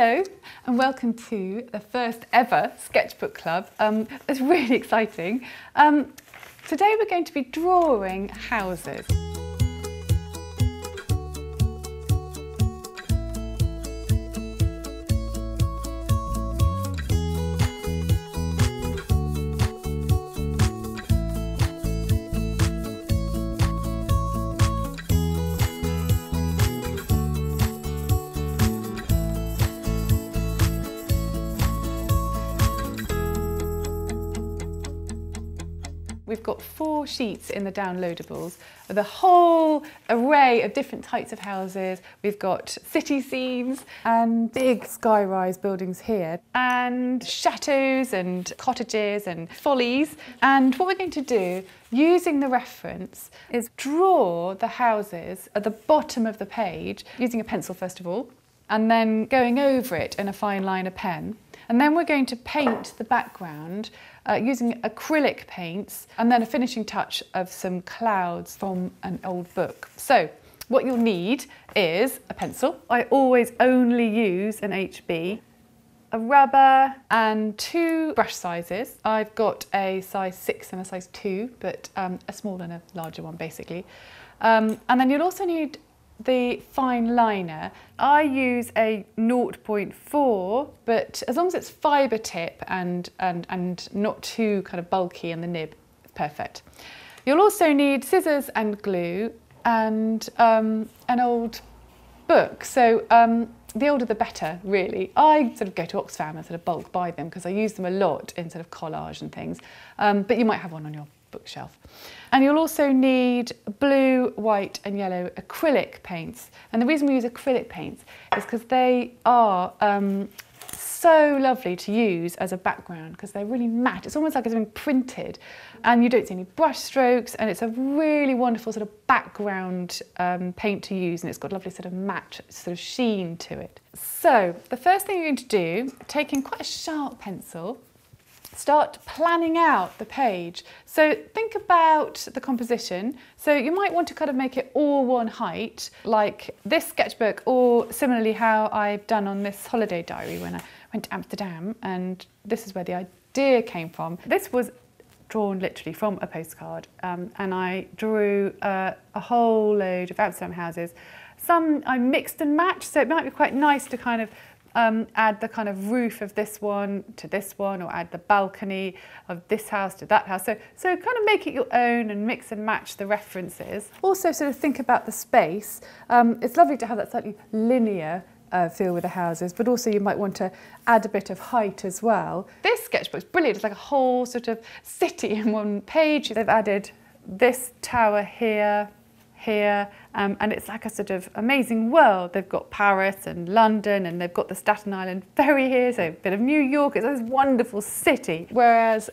Hello and welcome to the first ever Sketchbook Club. It's really exciting. Today we're going to be drawing houses. We've got 4 sheets in the downloadables, the whole array of different types of houses. We've got city scenes and big sky-rise buildings here, and chateaux and cottages and follies. And what we're going to do, using the reference, is draw the houses at the bottom of the page, using a pencil first of all, and then going over it in a fine liner pen. And then we're going to paint the background using acrylic paints, and then a finishing touch of some clouds from an old book. So what you'll need is a pencil. I always only use an HB, a rubber and 2 brush sizes. I've got a size 6 and a size 2, but a small and a larger one basically. And then you'll also need the fine liner. I use a 0.4, but as long as it's fibre tip and not too kind of bulky in the nib, it's perfect. You'll also need scissors and glue and an old book. So the older the better, really. I sort of go to Oxfam and sort of bulk buy them because I use them a lot in sort of collage and things, but you might have one on your bookshelf. And you'll also need blue, white and yellow acrylic paints. And the reason we use acrylic paints is because they are so lovely to use as a background because they're really matte. It's almost like it's been printed and you don't see any brush strokes, and it's a really wonderful sort of background paint to use, and it's got a lovely sort of matte sort of sheen to it. So the first thing you're going to do, taking quite a sharp pencil, start planning out the page. So think about the composition. So you might want to kind of make it all one height, like this sketchbook, or similarly how I've done on this holiday diary when I went to Amsterdam, and this is where the idea came from. This was drawn literally from a postcard, and I drew a whole load of Amsterdam houses. Some I mixed and matched, so it might be quite nice to kind of add the kind of roof of this one to this one, or add the balcony of this house to that house. So kind of make it your own and mix and match the references. Also sort of think about the space. It's lovely to have that slightly linear feel with the houses, but also you might want to add a bit of height as well. This sketchbook's brilliant. It's like a whole sort of city in one page. They've added this tower here, and it's like a sort of amazing world. They've got Paris and London, and they've got the Staten Island ferry here, so a bit of New York. It's this wonderful city. Whereas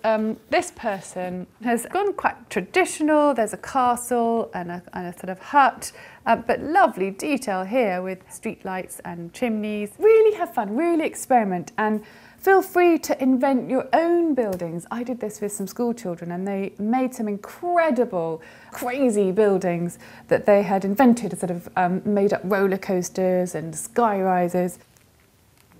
this person has gone quite traditional. There's a castle and a sort of hut, but lovely detail here with street lights and chimneys. Really have fun, really experiment, and feel free to invent your own buildings. I did this with some school children, and they made some incredible, crazy buildings that they had invented, sort of made up roller coasters and sky rises.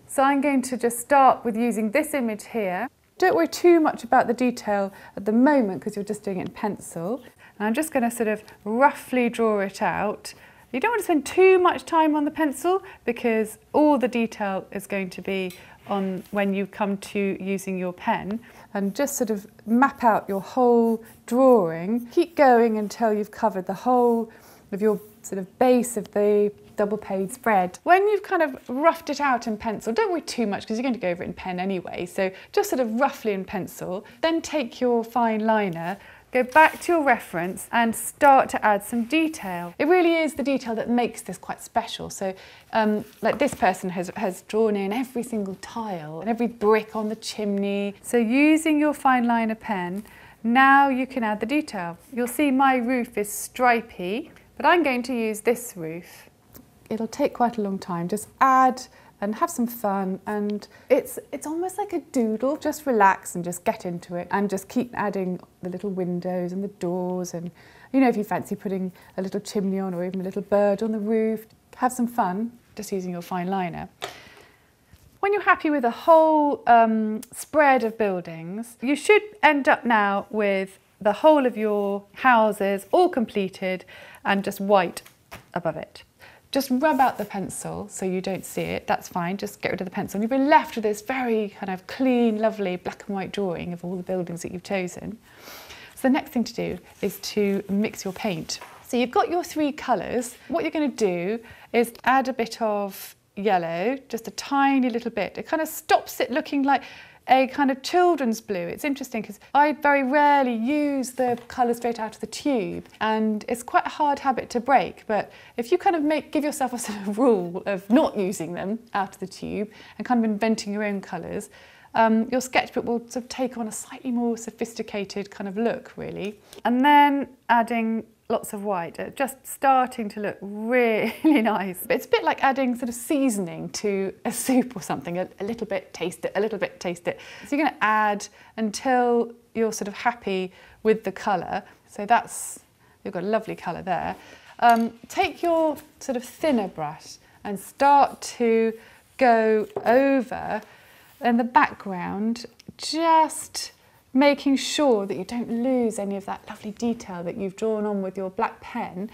So I'm going to just start with using this image here. Don't worry too much about the detail at the moment because you're just doing it in pencil. And I'm just going to sort of roughly draw it out. You don't want to spend too much time on the pencil because all the detail is going to be on when you come to using your pen, and just sort of map out your whole drawing. Keep going until you've covered the whole of your sort of base of the double page spread. When you've kind of roughed it out in pencil, don't worry too much because you're going to go over it in pen anyway, so just sort of roughly in pencil. Then take your fine liner, go back to your reference and start to add some detail. It really is the detail that makes this quite special. So like this person has drawn in every single tile and every brick on the chimney. So using your fine liner pen, now you can add the detail. You'll see my roof is stripy, but I'm going to use this roof. It'll take quite a long time. Just add and have some fun, and it's almost like a doodle. Just relax and just get into it, and just keep adding the little windows and the doors, and you know, if you fancy putting a little chimney on or even a little bird on the roof, have some fun just using your fine liner. When you're happy with the whole spread of buildings, you should end up now with the whole of your houses all completed and just white above it. Just rub out the pencil so you don't see it, that's fine, just get rid of the pencil. And you'll be left with this very kind of clean, lovely black and white drawing of all the buildings that you've chosen. So the next thing to do is to mix your paint. So you've got your 3 colours. What you're going to do is add a bit of yellow, just a tiny little bit. It kind of stops it looking like a kind of children's blue. It's interesting because I very rarely use the colour straight out of the tube, and it's quite a hard habit to break, but if you kind of give yourself a sort of rule of not using them out of the tube and kind of inventing your own colours, your sketchbook will sort of take on a slightly more sophisticated kind of look, really. And then adding lots of white, just starting to look really nice. It's a bit like adding sort of seasoning to a soup or something, a little bit, taste it, a little bit, taste it. So you're going to add until you're sort of happy with the colour. So you've got a lovely colour there. Take your sort of thinner brush and start to go over in the background, just making sure that you don't lose any of that lovely detail that you've drawn on with your black pen.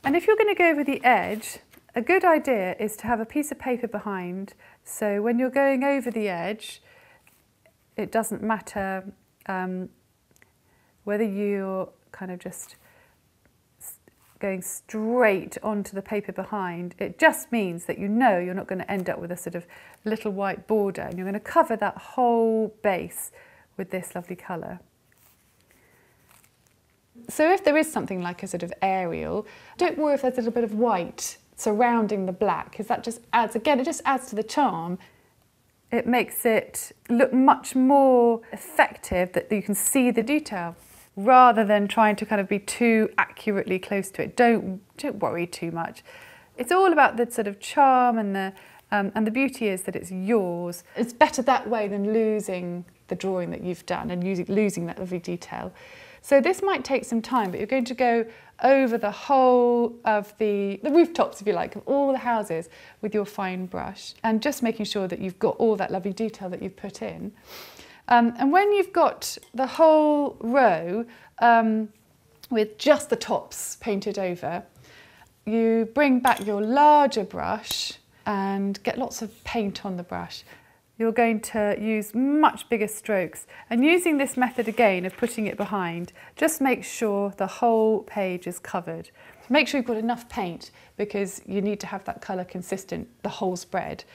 And if you're going to go over the edge, a good idea is to have a piece of paper behind, so when you're going over the edge, it doesn't matter whether you're kind of just going straight onto the paper behind. It just means that you know you're not going to end up with a sort of little white border, and you're going to cover that whole base with this lovely colour. So if there is something like a sort of aerial, don't worry if there's a little bit of white surrounding the black, because that just adds, again, it just adds to the charm. It makes it look much more effective, that you can see the detail, rather than trying to kind of be too accurately close to it. Don't worry too much. It's all about the sort of charm, and the beauty is that it's yours. It's better that way than losing the drawing that you've done and losing that lovely detail. So this might take some time, but you're going to go over the whole of the rooftops, if you like, of all the houses with your fine brush, and just making sure that you've got all that lovely detail that you've put in. And when you've got the whole row with just the tops painted over, you bring back your larger brush and get lots of paint on the brush. You're going to use much bigger strokes, and using this method again of putting it behind, just make sure the whole page is covered. Make sure you've got enough paint, because you need to have that colour consistent the whole spread.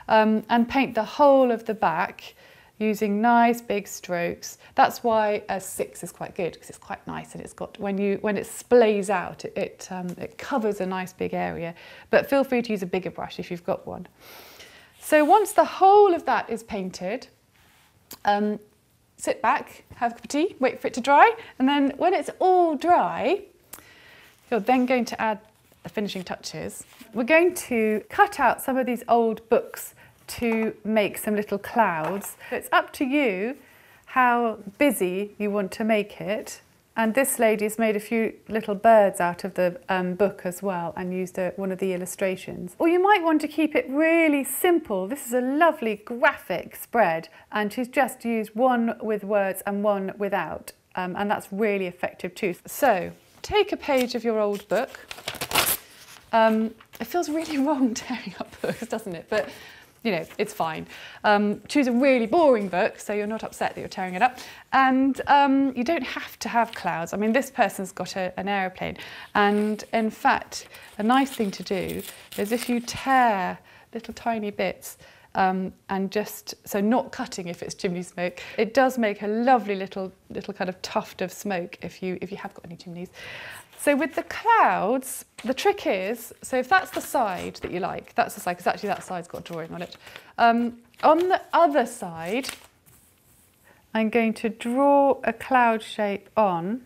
And paint the whole of the back using nice big strokes. That's why a 6 is quite good, because it's quite nice, and it's got, when it splays out, it covers a nice big area. But feel free to use a bigger brush if you've got one. So once the whole of that is painted, sit back, have a cup of tea, wait for it to dry, and then when it's all dry, you're then going to add the finishing touches. We're going to cut out some of these old books to make some little clouds. It's up to you how busy you want to make it. And this lady's made a few little birds out of the book as well, and used one of the illustrations. Or you might want to keep it really simple. This is a lovely graphic spread, and she's just used one with words and one without, and that's really effective too. So take a page of your old book. It feels really wrong tearing up books, doesn't it? But you know, it's fine. Choose a really boring book so you're not upset that you're tearing it up. And you don't have to have clouds. I mean, this person's got an aeroplane. And in fact, a nice thing to do is if you tear little tiny bits, and just, so not cutting if it's chimney smoke, it does make a lovely little kind of tuft of smoke if you have got any chimneys. So with the clouds, the trick is, so if that's the side that you like, that's the side, because actually that side's got a drawing on it. On the other side, I'm going to draw a cloud shape on.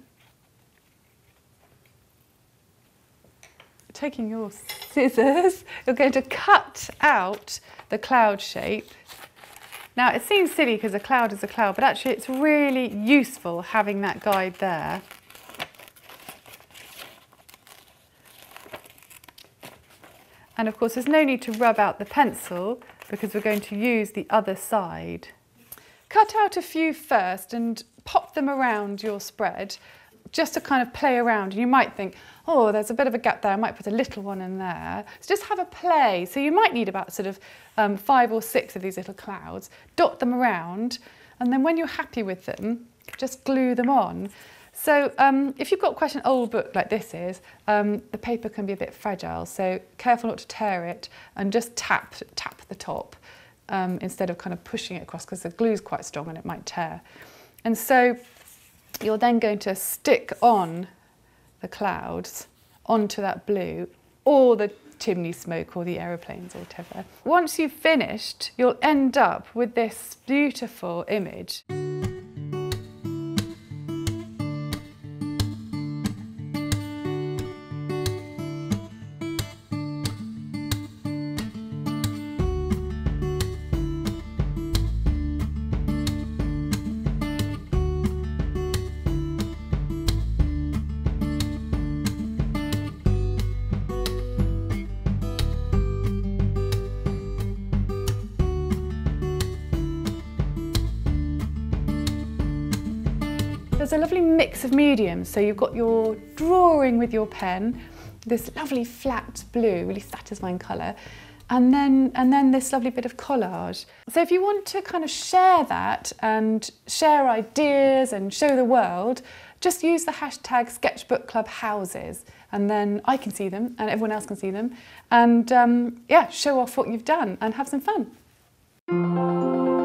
Taking your scissors, you're going to cut out the cloud shape. Now it seems silly because a cloud is a cloud, but actually it's really useful having that guide there. And of course, there's no need to rub out the pencil, because we're going to use the other side. Cut out a few first and pop them around your spread just to kind of play around. And you might think, oh, there's a bit of a gap there, I might put a little one in there. So just have a play. So you might need about sort of 5 or 6 of these little clouds, dot them around, and then when you're happy with them, just glue them on. So if you've got quite an old book like this is, the paper can be a bit fragile, so careful not to tear it and just tap the top instead of kind of pushing it across, because the glue's quite strong and it might tear. And so you're then going to stick on the clouds onto that blue, or the chimney smoke or the aeroplanes or whatever. Once you've finished, you'll end up with this beautiful image. There's a lovely mix of mediums, so you've got your drawing with your pen, this lovely flat blue, really satisfying colour, and then this lovely bit of collage. So if you want to kind of share that and share ideas and show the world, just use the hashtag Sketchbook Club Houses, and then I can see them and everyone else can see them, and yeah, show off what you've done and have some fun.